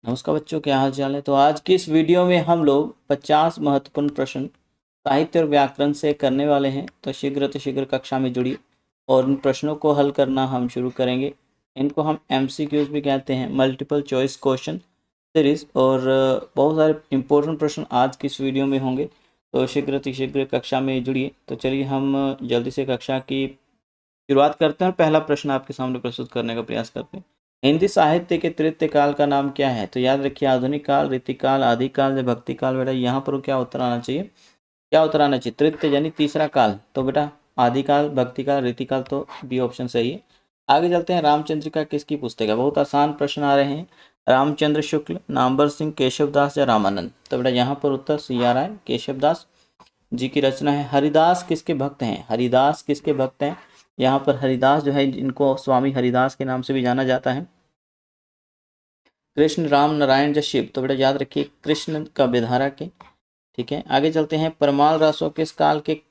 नमस्कार बच्चों, क्या हाल चाल है। तो आज की इस वीडियो में हम लोग 50 महत्वपूर्ण प्रश्न साहित्य और व्याकरण से करने वाले हैं। तो शीघ्र कक्षा में जुड़िए और इन प्रश्नों को हल करना हम शुरू करेंगे। इनको हम MCQs भी कहते हैं, मल्टीपल चॉइस क्वेश्चन सीरीज। और बहुत सारे इंपॉर्टेंट प्रश्न आज की इस वीडियो में होंगे। तो शीघ्र कक्षा में जुड़िए। तो चलिए हम जल्दी से कक्षा की शुरुआत करते हैं और पहला प्रश्न आपके सामने प्रस्तुत करने का प्रयास करते हैं। हिंदी साहित्य के तृतीय काल का नाम क्या है। तो याद रखिए, आधुनिक काल, रीतिकाल, आदिकाल या भक्ति काल। बेटा यहाँ पर क्या उत्तर आना चाहिए, क्या उत्तर आना चाहिए, तृतीय यानी तीसरा काल। तो बेटा आदिकाल, भक्ति काल, रीतिकाल, तो बी ऑप्शन सही है। आगे चलते हैं। रामचंद्रिका किसकी पुस्तक है। बहुत आसान प्रश्न आ रहे हैं। रामचंद्र शुक्ल, नामवर सिंह, केशवदास या रामानंद। तो बेटा यहाँ पर उत्तर सी आ रहा है, केशवदास जी की रचना है। हरिदास किसके भक्त हैं। हरिदास किसके भक्त हैं। यहाँ पर हरिदास जो है, इनको स्वामी हरिदास के नाम से भी जाना जाता है। कृष्ण, राम, नारायण या शिव। तो बेटा याद रखिए कृष्ण का विधारा के। ठीक है, आगे चलते हैं। परमाल रासो किस काल की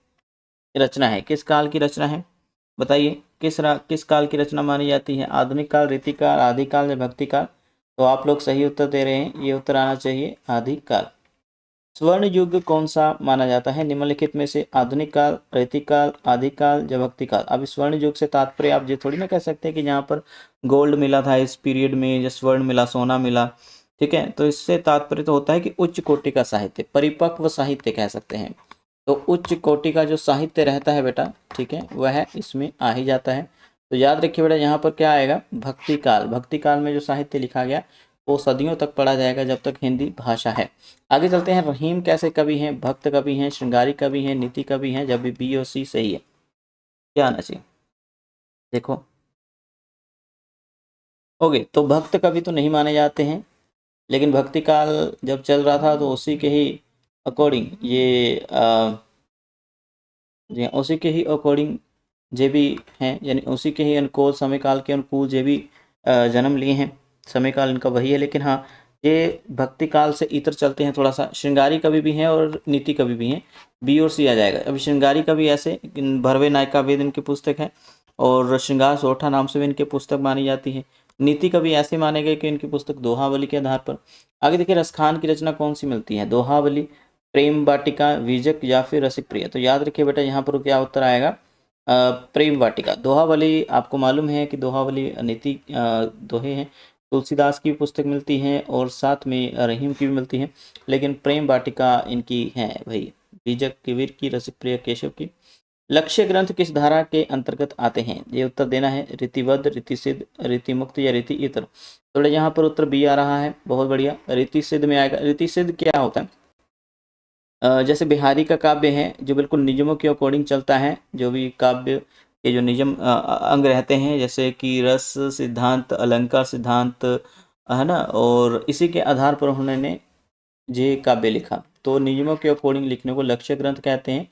रचना है। किस काल की रचना है बताइए। किस काल की रचना मानी जाती है। आधुनिक काल, रीतिकाल, आदिकाल या भक्ति काल। तो आप लोग सही उत्तर दे रहे हैं, ये उत्तर आना चाहिए आदिकाल। स्वर्ण युग कौन सा माना जाता है निम्नलिखित में से। आधुनिक काल, रीतिकाल, आदिकाल या भक्ति काल। अब स्वर्ण युग से तात्पर्य आप ये थोड़ी ना कह सकते हैं कि जहाँ पर गोल्ड मिला था इस पीरियड में, या स्वर्ण मिला, सोना मिला। ठीक है, तो इससे तात्पर्य तो होता है कि उच्च कोटि का साहित्य, परिपक्व साहित्य कह सकते हैं। तो उच्च कोटि का जो साहित्य रहता है बेटा, ठीक है, वह इसमें आ ही जाता है। तो याद रखिए बेटा, यहाँ पर क्या आएगा, भक्ति काल। भक्ति काल में जो साहित्य लिखा गया वो सदियों तक पढ़ा जाएगा जब तक हिंदी भाषा है। आगे चलते हैं। रहीम कैसे कवि हैं। भक्त कवि हैं, श्रृंगारी कवि हैं, नीति कवि हैं। जब भी बी और सी सही है, क्या आना चाहिए देखो। ओके, तो भक्त कवि तो नहीं माने जाते हैं, लेकिन भक्ति काल जब चल रहा था तो उसी के ही अकॉर्डिंग ये उसी के ही अकॉर्डिंग जे भी हैं, यानी उसी के ही अनुकूल, समय काल के अनुकूल जे भी जन्म लिए हैं। समय काल इनका वही है, लेकिन हाँ ये भक्ति काल से इतर चलते हैं थोड़ा सा। श्रृंगारी कवि भी हैं और नीति कवि भी हैं, बी और सी आ जाएगा। अभी श्रृंगारी कवि ऐसे भरवे नायका वेद इनकी पुस्तक है, और श्रृंगार सोठा नाम से भी इनकी पुस्तक मानी जाती है। नीति कवि ऐसे माने गए कि इनकी पुस्तक दोहावली के आधार पर। आगे देखिए, रसखान की रचना कौन सी मिलती है। दोहावली, प्रेम वाटिका, विजक या फिर रसिक प्रिय। तो याद रखिए बेटा, यहाँ पर क्या उत्तर आएगा, प्रेम वाटिका। दोहावली आपको मालूम है कि दोहावली नीति दोहे हैं, तुलसीदास की पुस्तक मिलती है और साथ में रहीम की भी मिलती है, लेकिन प्रेम वाटिका इनकी है भाई, बीजक कबीर की, रसिक प्रिय केशव की। लक्ष्य ग्रंथ किस धारा के अंतर्गत आते हैं। ये उत्तर देना है, रीतिवद, रीति सिद्ध, रीति मुक्त या रीति इतर। तो यहाँ पर उत्तर बी आ रहा है, बहुत बढ़िया, रीति सिद्ध में आएगा। रीति सिद्ध क्या होता है, जैसे बिहारी का काव्य है जो बिल्कुल नियमों के अकॉर्डिंग चलता है। जो भी काव्य के जो नियम अंग रहते हैं, जैसे कि रस सिद्धांत, अलंकार सिद्धांत, है ना, और इसी के आधार पर उन्होंने ये काव्य लिखा। तो नियमों के अकॉर्डिंग लिखने को लक्ष्य ग्रंथ कहते हैं।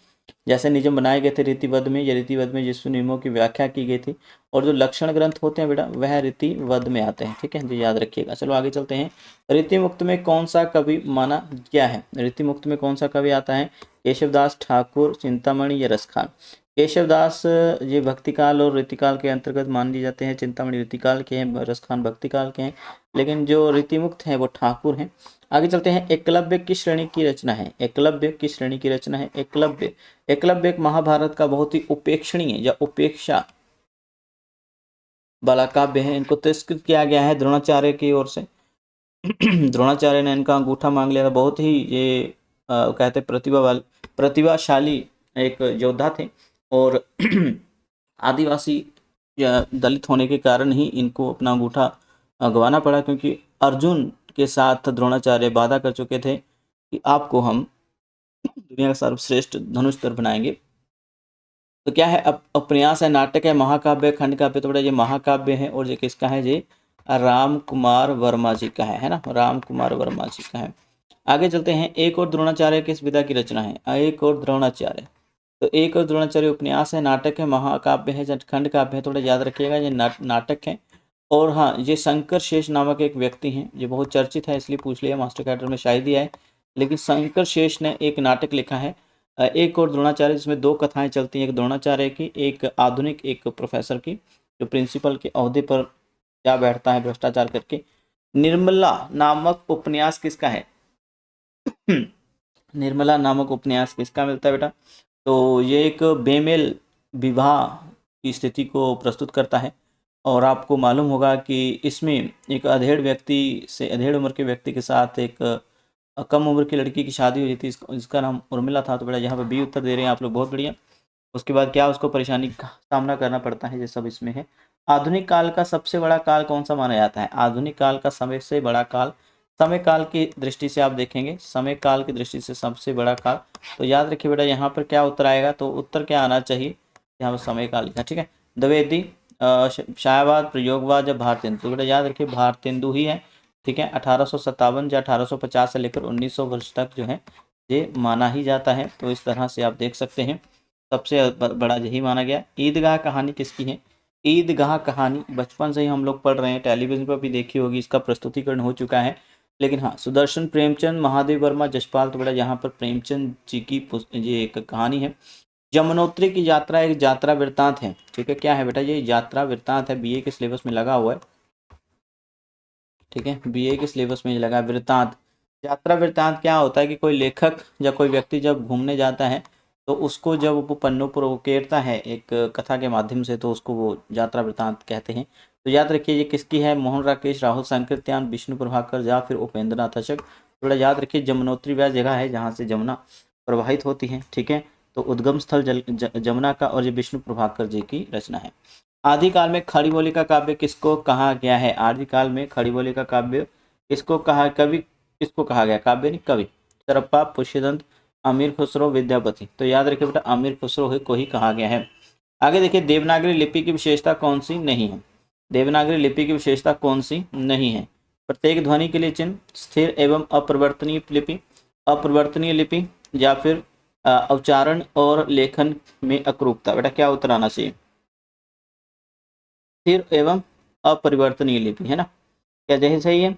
जैसे नियम बनाए गए थे रीतिवद में, या रीतिवद में जिस नियमों की व्याख्या की गई थी। और जो लक्षण ग्रंथ होते हैं बेटा, वह रीतिवद में आते हैं। ठीक है, ये याद रखिएगा। चलो आगे चलते हैं। रीति मुक्त में कौन सा कवि माना गया है। रीति मुक्त में कौन सा कवि आता है। केशवदास, ठाकुर, चिंतामणि या रसखान। केशवदास ये भक्तिकाल और रीतिकाल के अंतर्गत मान लिए जाते हैं। चिंतामणि रीतिकाल के हैं, रसखान भक्तिकाल के हैं, लेकिन जो रीतिमुक्त हैं वो ठाकुर हैं। आगे चलते हैं। एकलव्य किस श्रेणी की रचना है। एकलव्य किस श्रेणी की रचना है। एकलव्य, एकलव्य एक महाभारत का बहुत ही उपेक्षणीय या उपेक्षा वाला काव्य है। इनको तिरस्कृत किया गया है द्रोणाचार्य की ओर से। द्रोणाचार्य ने इनका अंगूठा मांग लिया था। बहुत ही ये कहते प्रतिभाशाली एक योद्धा थे, और आदिवासी या दलित होने के कारण ही इनको अपना अंगूठा गंवाना पड़ा, क्योंकि अर्जुन के साथ द्रोणाचार्य वादा कर चुके थे कि आपको हम दुनिया का सर्वश्रेष्ठ धनुष बनाएंगे। तो क्या है, अब उपन्यास है, नाटक है, महाकाव्य, खंड काव्य। तो बड़ा ये महाकाव्य है, और ये किसका है, ये राम कुमार वर्मा जी का है ना, राम कुमार वर्मा जी का है। आगे चलते हैं। एक और द्रोणाचार्य किस विधा की रचना है। एक और द्रोणाचार्य, तो एक और द्रोणाचार्य उपन्यास है, नाटक है, महाकाव्य है, खंड काव्य है। थोड़ा याद रखिएगा, ये नाटक है। और हाँ, ये शंकर शेष नामक एक व्यक्ति हैं, ये बहुत चर्चित है, इसलिए पूछ लिया, मास्टर कैडर में शायद ही आए। लेकिन शंकर शेष ने एक नाटक लिखा है, एक और द्रोणाचार्य, जिसमें दो कथाएं चलती हैं, एक द्रोणाचार्य की, एक आधुनिक एक प्रोफेसर की, जो प्रिंसिपल के ओहदे पर जा बैठता है भ्रष्टाचार करके। निर्मला नामक उपन्यास किसका है? निर्मला नामक उपन्यास किसका मिलता है बेटा? तो ये एक बेमेल विवाह की स्थिति को प्रस्तुत करता है और आपको मालूम होगा कि इसमें एक अधेड़ उम्र के व्यक्ति के साथ एक कम उम्र की लड़की की शादी हुई थी, इसका नाम उर्मिला था। तो बेटा यहाँ पर बी उत्तर दे रहे हैं आप लोग, बहुत बढ़िया। उसके बाद क्या उसको परेशानी का सामना करना पड़ता है, ये सब इसमें है। आधुनिक काल का सबसे बड़ा काल कौन सा माना जाता है? आधुनिक काल का सबसे बड़ा काल, समय काल की दृष्टि से आप देखेंगे, समय काल की दृष्टि से सबसे बड़ा काल, तो याद रखिए बेटा यहाँ पर क्या उत्तर आएगा, तो उत्तर क्या आना चाहिए, यहाँ पर समय काल लिखा, ठीक है। द्विवेदी, शायावाद, प्रयोगवाद या भारतेंदु, तो बेटा याद रखिए भारतेंदु ही है, ठीक है। 1857 या 1850 से लेकर 1900 वर्ष तक जो है ये माना ही जाता है। तो इस तरह से आप देख सकते हैं सबसे बड़ा यही माना गया। ईदगाह कहानी किसकी है? ईदगाह कहानी बचपन से ही हम लोग पढ़ रहे हैं, टेलीविजन पर भी देखी होगी, इसका प्रस्तुतिकरण हो चुका है। लेकिन हाँ, सुदर्शन प्रेमचंद, महादेव वर्मा, जसपाल, तो बेटा यहाँ पर प्रेमचंद जी की ये एक कहानी है। यमुनोत्री की यात्रा एक यात्रा वृत्तांत है, ठीक है। क्या है बेटा? ये यात्रा वृत्तांत है, बीए के सिलेबस में लगा हुआ है, ठीक है। बीए के सिलेबस में लगा वृत्तांत। यात्रा वृत्तांत क्या होता है कि कोई लेखक या कोई व्यक्ति जब घूमने जाता है तो उसको जब वो पन्नों पर उकेरता है एक कथा के माध्यम से, तो उसको वो यात्रा वृत्तांत कहते हैं। तो याद रखिए ये किसकी है? मोहन राकेश, राहुल सांकृत्यायन, विष्णु प्रभाकर या फिर उपेंद्र नाथ अशोक। थोड़ा याद रखिए यमुनोत्री वह जगह है जहाँ से जमुना प्रवाहित होती है, ठीक है। तो उद्गम स्थल जमुना का, और ये विष्णु प्रभाकर जी की रचना है। आदिकाल में खड़ी बोली का काव्य किसको कहा गया है? आदिकाल में खड़ी बोली का काव्य किसको कहा, कवि किसको कहा गया? काव्य नहीं, कवि। चरप्पा, पुष्यदंत, अमीर खुसरो, विद्यापति, तो याद रखिए बेटा अमीर खुसरो को ही कहा गया है। आगे देखिए देवनागरी लिपि की विशेषता कौन सी नहीं है? देवनागरी लिपि की विशेषता कौन सी नहीं है? प्रत्येक ध्वनि के लिए चिन्ह, स्थिर एवं अपरिवर्तनीय लिपि, अपरिवर्तनीय लिपि, या फिर उच्चारण और लेखन में अकरूपता। बेटा क्या उत्तर आना चाहिए? स्थिर एवं अपरिवर्तनीय लिपि, है ना? क्या यही सही है?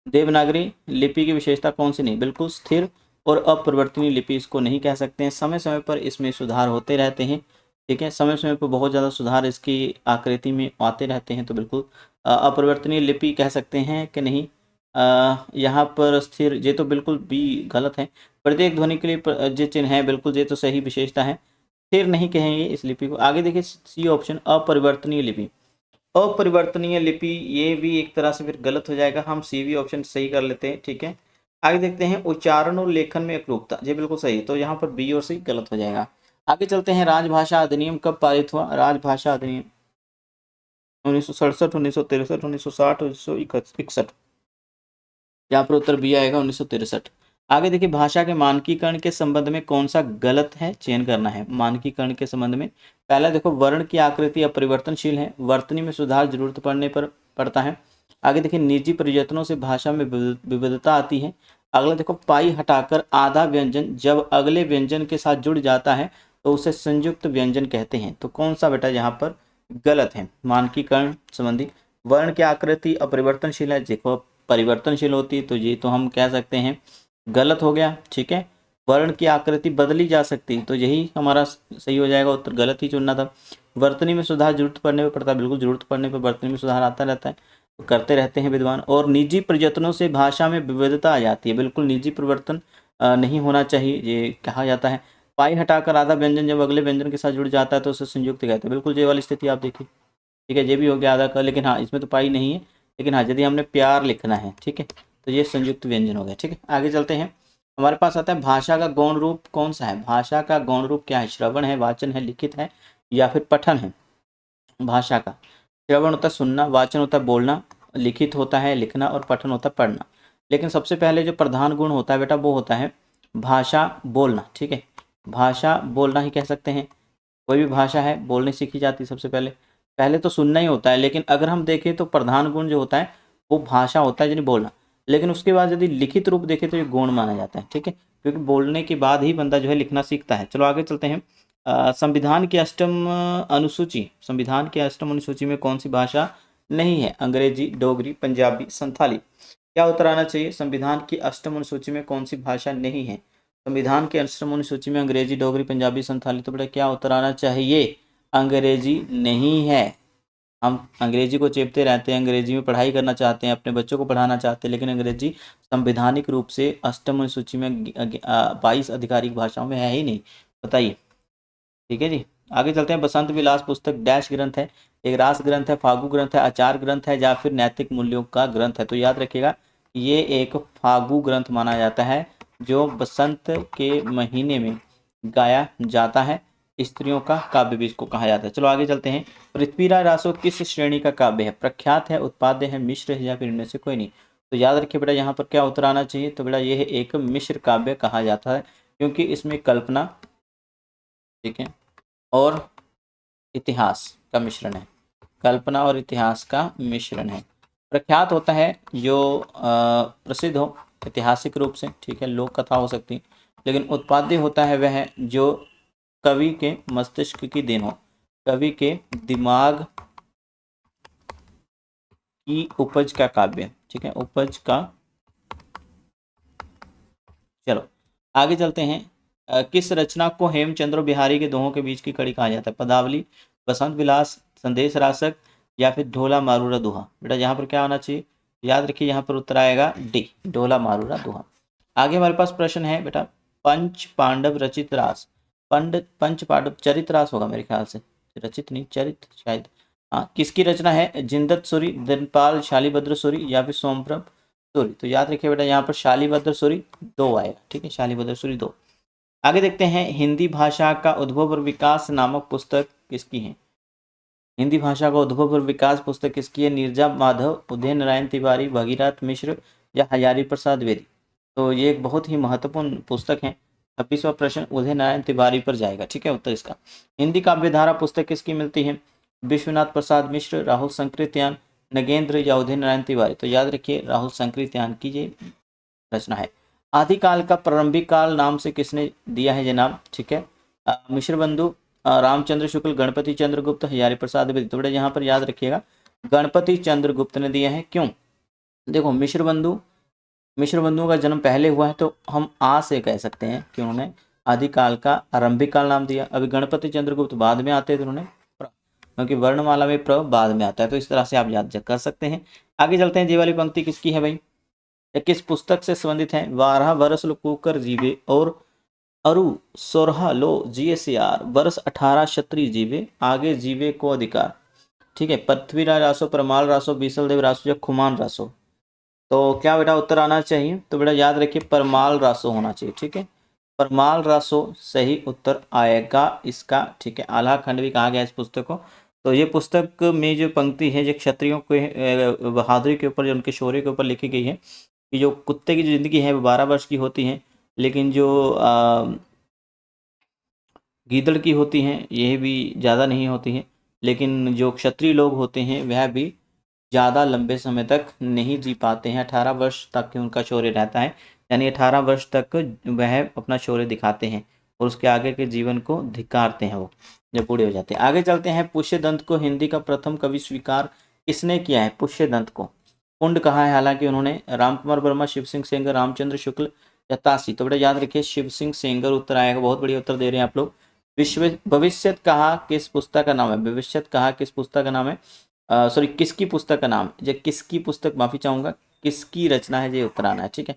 देवनागरी लिपि की विशेषता कौन सी नहीं? बिल्कुल स्थिर और अपरिवर्तनीय लिपि इसको नहीं कह सकते हैं। समय समय पर इसमें सुधार होते रहते हैं, ठीक है। समय समय पर बहुत ज़्यादा सुधार इसकी आकृति में आते रहते हैं, तो बिल्कुल अपरिवर्तनीय लिपि कह सकते हैं कि नहीं? यहाँ पर स्थिर, ये तो बिल्कुल भी गलत है। प्रत्येक ध्वनि के लिए जो चिन्ह है, बिल्कुल ये तो सही विशेषता है, स्थिर नहीं कहेंगे इस लिपि को। आगे देखिए सी ऑप्शन अपरिवर्तनीय लिपि, अपरिवर्तनीय लिपि ये भी एक तरह से फिर गलत हो जाएगा, हम सी भी ऑप्शन सही कर लेते हैं, ठीक है। आगे देखते हैं उच्चारण और लेखन में एकरूपता, ये बिल्कुल सही, तो यहाँ पर बी और सी गलत हो जाएगा। आगे चलते हैं राजभाषा अधिनियम कब पारित हुआ? राजभाषा अधिनियम 1967, 1963, 1960, 1961, यहाँ पर उत्तर बी आएगा 1963। आगे देखिए भाषा के मानकीकरण के संबंध में कौन सा गलत है, चयन करना है। मानकीकरण के संबंध में पहला देखो वर्ण की आकृति अपरिवर्तनशील है, वर्तनी में सुधार जरूरत पड़ने पर पड़ता है। आगे देखिए निजी प्रयत्नों से भाषा में विविधता आती है। अगला देखो पाई हटाकर आधा व्यंजन जब अगले व्यंजन के साथ जुड़ जाता है तो उसे संयुक्त व्यंजन कहते हैं। तो कौन सा बेटा यहाँ पर गलत है? मानकीकरण संबंधी वर्ण की आकृति अपरिवर्तनशील है, देखो परिवर्तनशील होती तो ये तो हम कह सकते हैं गलत हो गया, ठीक है। वर्ण की आकृति बदली जा सकती, तो यही हमारा सही हो जाएगा, उत्तर गलत ही चुनना था। वर्तनी में सुधार जरूरत पड़ने पर पड़ता है, बिल्कुल जरूरत पड़ने पर वर्तनी में सुधार आता रहता है, तो करते रहते हैं विद्वान। और निजी प्रयत्नों से भाषा में विविधता आ जाती है, बिल्कुल निजी परिवर्तन नहीं होना चाहिए, ये कहा जाता है। पाई हटाकर आधा व्यंजन जब अगले व्यंजन के साथ जुड़ जाता है तो उसे संयुक्त कहते हैं, बिल्कुल ये वाली स्थिति आप देखिए, ठीक है। ये भी हो गया आधा का, लेकिन हाँ इसमें तो पाई नहीं है, लेकिन हाँ यदि हमने प्यार लिखना है, ठीक है, तो ये संयुक्त व्यंजन हो गया, ठीक है। आगे चलते हैं, हमारे पास आता है भाषा का गौण रूप कौन सा है? भाषा का गौण रूप क्या है? श्रवण है, वाचन है, लिखित है, या फिर पठन है? भाषा का श्रवण होता है सुनना, वाचन होता है बोलना, लिखित होता है लिखना, और पठन होता है पढ़ना। लेकिन सबसे पहले जो प्रधान गुण होता है बेटा वो होता है भाषा बोलना, ठीक है। भाषा बोलना ही कह सकते हैं, कोई भी भाषा है बोलने सीखी जाती है सबसे पहले, पहले तो सुनना ही होता है। लेकिन अगर हम देखें तो प्रधान गुण जो होता है वो भाषा होता है, यानी बोलना। लेकिन उसके बाद यदि लिखित रूप देखें तो ये गुण माना जाता है, ठीक है, क्योंकि बोलने के बाद ही बंदा जो है लिखना सीखता है। चलो आगे चलते हैं। संविधान की अष्टम अनुसूची, संविधान की अष्टम अनुसूची में कौन सी भाषा नहीं है? अंग्रेजी, डोगरी, पंजाबी, संथाली। क्या उत्तर आना चाहिए? संविधान की अष्टम अनुसूची में कौन सी भाषा नहीं है? संविधान के अष्टम अनुसूची में अंग्रेजी, डोगरी, पंजाबी, संथाली, तो बेटा क्या उत्तर आना चाहिए? अंग्रेजी नहीं है, हम अंग्रेजी को चेपते रहते हैं, अंग्रेजी में पढ़ाई करना चाहते हैं, अपने बच्चों को पढ़ाना चाहते हैं, लेकिन अंग्रेजी संवैधानिक रूप से अष्टम सूची में 22 आधिकारिक भाषाओं में है ही नहीं। बताइए। ठीक है जी, आगे चलते हैं। बसंत विलास पुस्तक डैश ग्रंथ है? एक रास ग्रंथ है, फागु ग्रंथ है, आचार ग्रंथ है, या फिर नैतिक मूल्यों का ग्रंथ है? तो याद रखिएगा ये एक फागु ग्रंथ माना जाता है, जो बसंत के महीने में गाया जाता है। स्त्रियों का काव्य भी इसको कहा जाता है। चलो आगे चलते हैं। पृथ्वीराज रासो किस श्रेणी का काव्य है? प्रख्यात है, उत्पाद्य है, मिश्र है, या फिर इनमें से कोई नहीं? तो याद रखिए बेटा, यहाँ पर क्या उत्तर आना चाहिए? तो बेटा ये एक मिश्र काव्य कहा जाता है, क्योंकि इसमें कल्पना, ठीक है, और इतिहास का मिश्रण है। कल्पना और इतिहास का मिश्रण है। प्रख्यात होता है जो प्रसिद्ध हो ऐतिहासिक रूप से, ठीक है, लोक कथा हो सकती है। लेकिन उत्पाद्य होता है वह जो कवि के मस्तिष्क की देन हो, कवि के दिमाग की उपज का काव्य, ठीक है, उपज का। चलो आगे चलते हैं। किस रचना को हेमचंद्र बिहारी के दोहों के बीच की कड़ी कहा जाता है? पदावली, बसंत विलास, संदेश रासक, या फिर ढोला मारूरा दोहा? बेटा यहाँ पर क्या आना चाहिए? याद रखिए यहाँ पर उत्तर आएगा डी, ढोला मारूरा दोहा। आगे हमारे पास प्रश्न है बेटा, पंच पांडव रचित रास। पंच पांडव चरित रास होगा मेरे ख्याल से, रचित नहीं, चरित शायद। हाँ, किसकी रचना है? जिंदत सूरी, धनपाल शालीभद्र सूरी, या फिर सोमप्रभ सूरी? तो याद रखिए बेटा यहाँ पर शालीभद्र सूरी 2 आएगा, ठीक है, शालीभद्र सूरी 2। आगे देखते हैं। हिंदी भाषा का उद्भव और विकास नामक पुस्तक किसकी है? हिंदी भाषा का उद्भव और विकास पुस्तक किसकी है? नीरजा माधव, उदय नारायण तिवारी, भगीरथ मिश्र, या हजारी प्रसाद द्विवेदी? तो ये एक बहुत ही महत्वपूर्ण पुस्तक है। 26वां प्रश्न उदय नारायण तिवारी पर जाएगा, ठीक है, उत्तर इसका। हिंदी काव्य धारा पुस्तक किसकी मिलती है? विश्वनाथ प्रसाद मिश्र, राहुल संकृत्यान, नगेंद्र, या उदय नारायण तिवारी? तो याद रखिए राहुल संकृत्यान की ये रचना है। आदिकाल का प्रारंभिक काल नाम से किसने दिया है जनाब? ठीक है, मिश्र बंधु, रामचंद्र शुक्ल, गणपति चंद्र गुप्त, हजारी प्रसाद द्विवेदी? तो बेटा यहाँ पर याद रखिएगा गणपति चंद्र गुप्त ने दिया है। क्यों? देखो मिश्र बंधुओं का जन्म पहले हुआ है, तो हम आ से कह सकते हैं कि उन्होंने आदिकाल का आरंभिक काल नाम दिया। अभी गणपति चंद्रगुप्त बाद में आते हैं, तो उन्होंने क्योंकि वर्णमाला में प्र बाद में आता है, तो इस तरह से आप याद कर सकते हैं। आगे चलते हैं। ये वाली पंक्ति किसकी है भाई? किस पुस्तक से संबंधित है? 12 वर्ष लो कुकर जीवे और अरु सोरहा लो जिये सियार, वर्ष 18 क्षत्रिय जीवे, आगे जीवे को अधिकार। ठीक है, पृथ्वीराज रासो, परमाल रासो, बीसल देव रासो, या खुमान रासो? तो क्या बेटा उत्तर आना चाहिए? तो बेटा याद रखिए परमाल रासो होना चाहिए, ठीक है, परमाल रासो सही उत्तर आएगा इसका, ठीक है। आल्हा खंड भी कहा गया इस पुस्तक को। तो ये पुस्तक में जो पंक्ति है, जो क्षत्रियों के बहादुरी के ऊपर, जो उनके शौर्य के ऊपर लिखी गई है, कि जो कुत्ते की जो जिंदगी है वो 12 वर्ष की होती है, लेकिन जो गीदड़ की होती हैं यह भी ज़्यादा नहीं होती हैं, लेकिन जो क्षत्रिय लोग होते हैं वह भी ज़्यादा लंबे समय तक नहीं जी पाते हैं। 18 वर्ष तक ही उनका शौर्य रहता है, यानी 18 वर्ष तक वह अपना शौर्य दिखाते हैं और उसके आगे के जीवन को धिक्कारते हैं वो जब बूढ़े हो जाते हैं। आगे चलते हैं। पुष्यदंत को हिंदी का प्रथम कवि स्वीकार किसने किया है? पुष्यदंत को पुंड कहा है, हालांकि उन्होंने। रामकुमार वर्मा, शिव सिंह सेंगर, रामचंद्र शुक्ल, या तासी? तो बेटा याद रखिए शिव सिंह सेंगर उत्तर आएगा। बहुत बढ़िया उत्तर दे रहे हैं आप लोग। भविष्यत कहा किस पुस्तक का नाम है? भविष्यत कहा किस पुस्तक का नाम है? सॉरी, किसकी पुस्तक का नाम? ये किसकी पुस्तक, माफी चाहूंगा, किसकी रचना है, ये उत्तर आना है, ठीक है।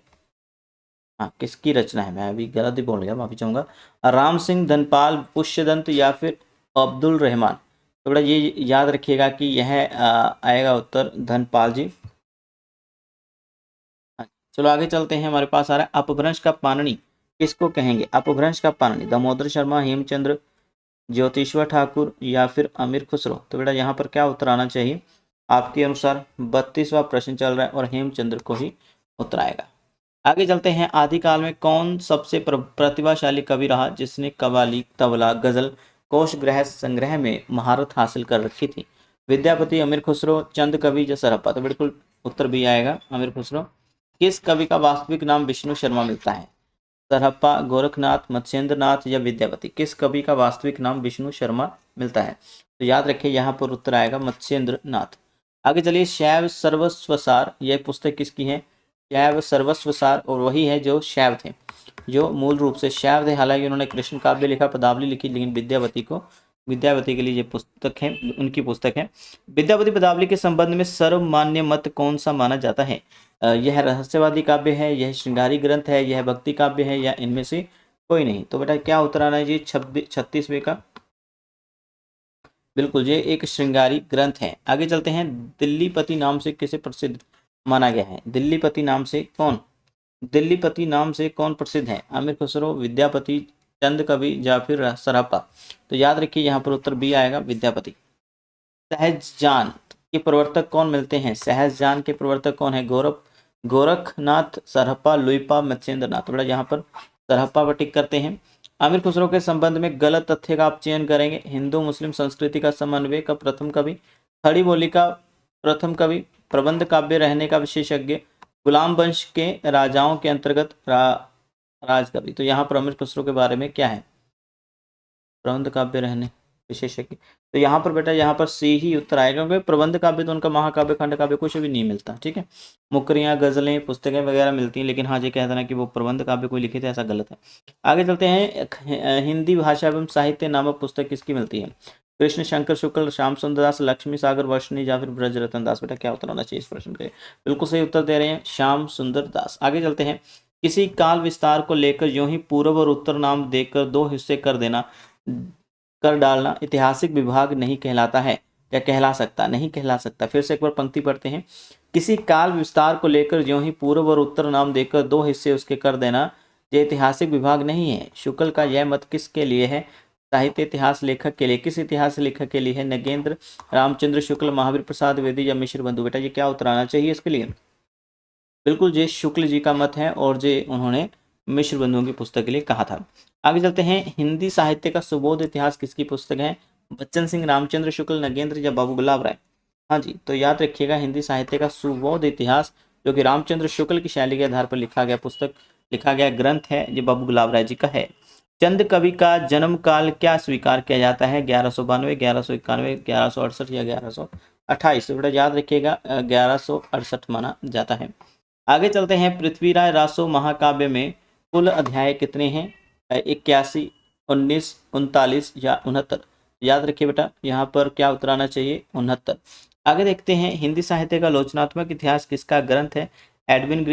हाँ, किसकी रचना है, मैं अभी गलत ही बोल गया, माफी चाहूंगा। राम सिंह, धनपाल, पुष्यदंत, या फिर अब्दुल रहमान? तो बेटा ये याद रखिएगा कि यह आएगा उत्तर धनपाल जी। हाँ, चलो आगे चलते हैं। हमारे पास आ रहा है अपभ्रंश का पाणिनि किसको कहेंगे? अपभ्रंश का पाणिनि दामोदर शर्मा, हेमचंद्र, ज्योतिश्वर ठाकुर, या फिर अमीर खुसरो? तो बेटा यहाँ पर क्या उत्तर आना चाहिए आपके अनुसार? 32वां प्रश्न चल रहा है और हेमचंद्र को ही उत्तर आएगा। आगे चलते हैं। आदिकाल में कौन सबसे प्रतिभाशाली कवि रहा जिसने कव्वाली, तबला, गजल, कोश ग्रह संग्रह में महारत हासिल कर रखी थी? विद्यापति, अमीर खुसरो, चंद कवि, या सरहप्पा? तो बिल्कुल उत्तर भी आएगा अमीर खुसरो। किस कवि का वास्तविक नाम विष्णु शर्मा मिलता है? सरहप्पा, गोरखनाथ, मत्स्येंद्र नाथ, या विद्यापति? किस कवि का वास्तविक नाम विष्णु शर्मा मिलता है? तो याद रखिए यहाँ पर उत्तर आएगा मत्स्येंद्र नाथ। आगे चलिए। शैव सर्वस्वसार यह पुस्तक किसकी है? शैव सर्वस्वसार, और वही है जो शैव थे, जो मूल रूप से शैव थे। हालांकि उन्होंने कृष्ण काव्य लिखा, पदावली लिखी, लेकिन विद्यापति को विद्यापति के लिए ये पुस्तक है, उनकी पुस्तक है। विद्यापति पदावली के संबंध में सर्वमान्य मत कौन सा माना जाता है? यह रहस्यवादी काव्य है, यह श्रृंगारी ग्रंथ है, यह भक्ति काव्य है, या इनमें से कोई नहीं? तो बेटा क्या उत्तर आना है जी 36वें का? बिल्कुल, ये एक श्रृंगारी ग्रंथ है। आगे चलते हैं, दिल्लीपति नाम से किसे प्रसिद्ध माना गया है? दिल्लीपति नाम से कौन, दिल्लीपति नाम से कौन प्रसिद्ध है? आमिर खुसरो, विद्यापति, चंद कवि, या फिर सरहप्पा? तो याद रखिए यहाँ पर उत्तर बी आएगा, विद्यापति। सहजजान के प्रवर्तक कौन मिलते हैं? सहजजान के प्रवर्तक कौन है? गोरखनाथ, सरहप्पा, लुइपा, मत्स्येंद्रनाथ? तो बेटा यहाँ पर सरहप्पा पर टिक करते हैं। आमिर खुसरो के संबंध में गलत तथ्य का आप चयन करेंगे। हिंदू मुस्लिम संस्कृति का समन्वय का प्रथम कवि, खड़ी बोली का प्रथम कवि, प्रबंध काव्य रहने का विशेषज्ञ, गुलाम वंश के राजाओं के अंतर्गत राजकवि? तो यहाँ पर आमिर खुसरो के बारे में क्या है? प्रबंध काव्य रहने विशेषज्ञ। तो यहाँ पर बेटा यहाँ पर सी ही उत्तर आएगा, क्योंकि प्रबंध काव्य तो उनका महाकाव्य खंड काव्य कुछ भी नहीं मिलता। ठीक है, मुकरियाँ, गजलें, पुस्तकें वगैरह मिलती हैं, लेकिन हाँ ये कह देना कि वो प्रबंध काव्य कोई लिखे थे, ऐसा गलत है। आगे चलते हैं, हिंदी भाषा एवं साहित्य नामक पुस्तक किसकी मिलती है? कृष्ण शंकर शुक्ल, श्याम सुंदर दास, लक्ष्मी सागर वर्षणी, या फिर ब्रजरतन दास? बेटा क्या उत्तर होना चाहिए इस प्रश्न के? बिल्कुल सही उत्तर दे रहे हैं, श्याम सुंदर दास। आगे चलते हैं, किसी काल विस्तार को लेकर यूं ही पूर्व और उत्तर नाम देकर दो हिस्से कर देना, कर डालना ऐतिहासिक विभाग नहीं कहलाता है? क्या कहला सकता? नहीं कहला सकता। फिर से एक बार पंक्ति पढ़ते हैं, किसी काल विस्तार को लेकर यूं ही पूर्व और उत्तर नाम देकर दो हिस्से उसके कर देना ये ऐतिहासिक विभाग नहीं है। शुक्ल का यह मत किसके लिए है? साहित्य इतिहास लेखक के लिए। किस इतिहास लेखक के लिए है? नगेंद्र रामचंद्र शुक्ल, महावीर प्रसाद द्विवेदी, या मिश्र बंधु? बेटा ये क्या उत्तर आना चाहिए इसके लिए? बिल्कुल ये शुक्ल जी का मत है, और ये उन्होंने मिश्र बंधुओं की पुस्तक के लिए कहा था। आगे चलते हैं, हिंदी साहित्य का सुबोध इतिहास किसकी पुस्तक है? बच्चन सिंह, रामचंद्र शुक्ल, नगेंद्र, या बाबू गुलाब राय? हाँ जी, तो याद रखिएगा हिंदी साहित्य का सुबोध इतिहास, जो कि रामचंद्र शुक्ल की शैली के आधार पर लिखा गया पुस्तक, लिखा गया ग्रंथ है, ये बाबू गुलाब राय जी का है। चंद कवि का जन्म काल क्या स्वीकार किया जाता है? 1192, 1191, 1168 या 1128? तो बेटा याद रखिएगा 1168 माना जाता है। आगे चलते हैं, पृथ्वीराज रासो महाकाव्य में कुल अध्याय कितने हैं? 81, 19, 39 या 69? याद रखिए बेटा यहाँ पर क्या उत्तर आना चाहिए? 69। आगे देखते हैं, हिंदी साहित्य का आलोचनात्मक इतिहास किसका ग्रंथ है? एडविन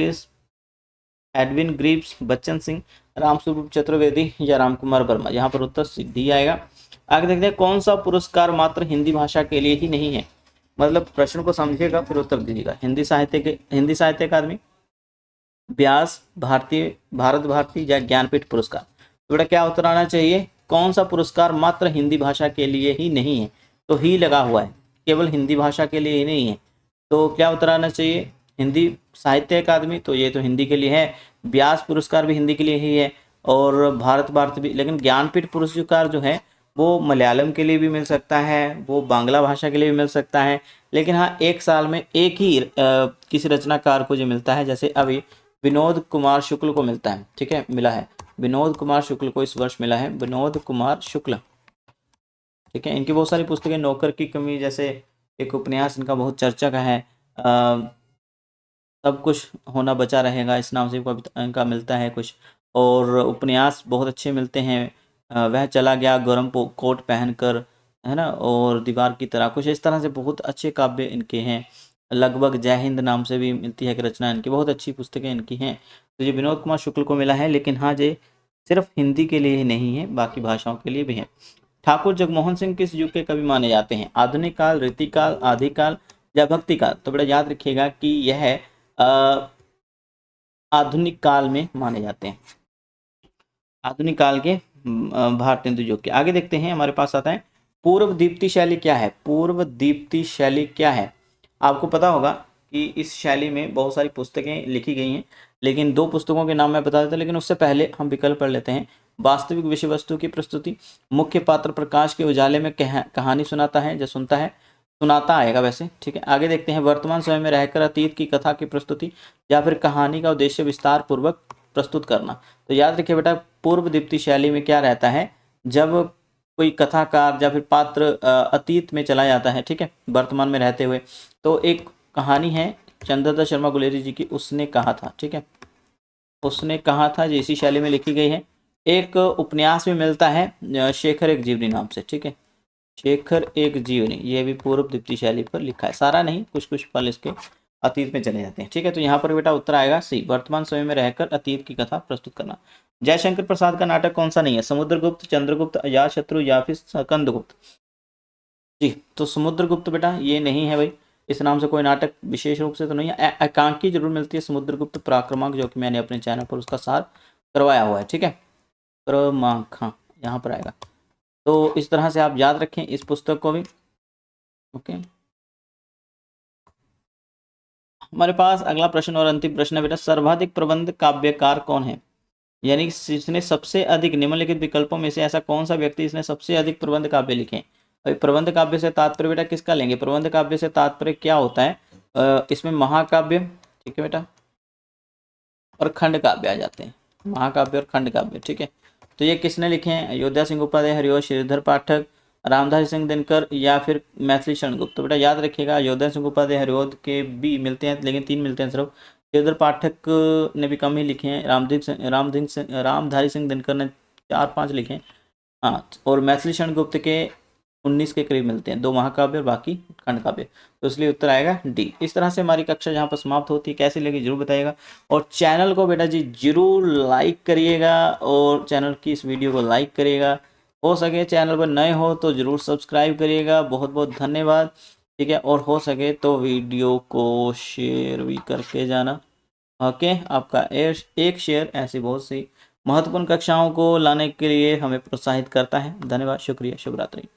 ग्रीव्स, बच्चन सिंह, रामस्वरूप चतुर्वेदी, या रामकुमार वर्मा? यहाँ पर उत्तर डी आएगा। आगे देखते हैं, कौन सा पुरस्कार मात्र हिंदी भाषा के लिए ही नहीं है? मतलब प्रश्न को समझिएगा फिर उत्तर दीजिएगा। हिंदी साहित्य अकादमी, व्यास भारत भारती, या ज्ञानपीठ पुरस्कार? तो बेटा क्या उत्तर आना चाहिए? कौन सा पुरस्कार मात्र हिंदी भाषा के लिए ही नहीं है? तो ही लगा हुआ है, केवल हिंदी भाषा के लिए ही नहीं है। तो क्या उत्तर आना चाहिए? हिंदी साहित्य अकादमी, तो ये तो हिंदी के लिए है। व्यास पुरस्कार भी हिंदी के लिए ही है, और भारत भारती भी। लेकिन ज्ञानपीठ पुरस्कार जो है वो मलयालम के लिए भी मिल सकता है, वो बांग्ला भाषा के लिए भी मिल सकता है, लेकिन हाँ एक साल में एक ही किसी रचनाकार को जो मिलता है, जैसे अभी विनोद कुमार शुक्ल को मिलता है। ठीक है, मिला है, विनोद कुमार शुक्ल को इस वर्ष मिला है, विनोद कुमार शुक्ल। ठीक है, इनकी बहुत सारी पुस्तकें, नौकर की कमी जैसे एक उपन्यास इनका बहुत चर्चा का है, सब कुछ होना बचा रहेगा, इस नाम से इनका मिलता है कुछ, और उपन्यास बहुत अच्छे मिलते हैं। वह चला गया गरम कोट पहनकर, है ना, और दीवार की तरह, कुछ इस तरह से बहुत अच्छे काव्य इनके हैं। लगभग जय हिंद नाम से भी मिलती है एक रचना इनकी, बहुत अच्छी पुस्तकें इनकी हैं। तो ये विनोद कुमार शुक्ल को मिला है, लेकिन हाँ ये सिर्फ हिंदी के लिए ही नहीं है, बाकी भाषाओं के लिए भी है। ठाकुर जगमोहन सिंह किस युग के कवि माने जाते हैं? आधुनिक काल, रीतिकाल, आदिकाल, या भक्ति काल? तो बेटा याद रखिएगा कि यह आधुनिक काल में माने जाते हैं, आधुनिक काल के भारतेंदु युग के। आगे देखते हैं, हमारे पास आता है पूर्व दीप्ति शैली क्या है? पूर्व दीप्ति शैली क्या है? आपको पता होगा कि इस शैली में बहुत सारी पुस्तकें लिखी गई हैं, लेकिन दो पुस्तकों के नाम मैं बता देता हूं, लेकिन उससे पहले हम विकल्प पढ़ लेते हैं। वास्तविक विषय वस्तु की प्रस्तुति, मुख्य पात्र प्रकाश के उजाले में कहानी सुनाता है, जो सुनता है, सुनाता आएगा वैसे। ठीक है, आगे देखते हैं, वर्तमान समय में रहकर अतीत की कथा की प्रस्तुति, या फिर कहानी का उद्देश्य विस्तार पूर्वक प्रस्तुत करना? तो याद रखिए बेटा पूर्व दीप्ति शैली में क्या रहता है, जब कोई कथाकार या फिर पात्र अतीत में चला जाता है, ठीक है, वर्तमान में रहते हुए। तो एक कहानी है चंद्रदत्त शर्मा गुलेरी जी की, उसने कहा था, ठीक है, उसने कहा था, जो इसी शैली में लिखी गई है। एक उपन्यास में मिलता है शेखर एक जीवनी नाम से, ठीक है, शेखर एक जीवनी, ये भी पूर्व द्वितीय शैली पर लिखा है, सारा नहीं, कुछ कुछ पल इसके अतीत में चले जाते हैं। ठीक है, तो यहाँ पर बेटा उत्तर आएगा सी, वर्तमान समय में रहकर अतीत की कथा प्रस्तुत करना। जयशंकर प्रसाद का नाटक कौन सा नहीं है? समुद्रगुप्त, चंद्रगुप्त, अजातशत्रु या फिर स्कंदगुप्त? जी, तो समुद्रगुप्त बेटा ये नहीं है भाई, इस नाम से कोई नाटक विशेष रूप से तो नहीं है। एकांकी जरूर मिलती है समुद्रगुप्त पराक्रमांक, जो कि मैंने अपने चैनल पर उसका सार करवाया हुआ है। ठीक है, क्रमांक, हाँ यहाँ पर आएगा। तो इस तरह से आप याद रखें इस पुस्तक को भी। ओके, हमारे पास अगला प्रश्न और अंतिम प्रश्न है बेटा, सर्वाधिक प्रबंध काव्यकार कौन है? यानी इसने सबसे अधिक निम्नलिखित विकल्पों में से ऐसा कौन सा व्यक्ति इसने सबसे अधिक प्रबंध काव्य लिखे हैं? भाई प्रबंध काव्य से तात्पर्य बेटा किसका लेंगे? प्रबंध काव्य से तात्पर्य क्या होता है? इसमें महाकाव्य, ठीक है बेटा, और खंड काव्य आ जाते हैं, महाकाव्य और खंड काव्य। ठीक है, तो ये किसने लिखे हैं? अयोध्या सिंह उपाध्याय, हरिवंश श्रीधर पाठक, रामधारी सिंह दिनकर या फिर मैथिली शरण गुप्त? तो बेटा याद रखिएगा, अयोध्या सिंह उपाध्याय हरिवंश के भी मिलते हैं, लेकिन 3 मिलते हैं सिर्फ। श्रीधर पाठक ने भी कम ही लिखे हैं, रामधारी सिंह दिनकर ने 4-5 लिखे हैं, हाँ, और मैथिली शरण गुप्त के 19 के करीब मिलते हैं, 2 महाकाव्य और बाकी खंड काव्य। तो इसलिए उत्तर आएगा डी। इस तरह से हमारी कक्षा यहाँ पर समाप्त होती है। कैसी लगी जरूर बताइएगा, और चैनल को बेटा जी जरूर लाइक करिएगा, और चैनल की इस वीडियो को लाइक करिएगा, हो सके चैनल पर नए हो तो ज़रूर सब्सक्राइब करिएगा। बहुत बहुत धन्यवाद। ठीक है, और हो सके तो वीडियो को शेयर भी करके जाना। ओके, आपका एक शेयर ऐसी बहुत सी महत्वपूर्ण कक्षाओं को लाने के लिए हमें प्रोत्साहित करता है। धन्यवाद, शुक्रिया, शुभ रात्रि।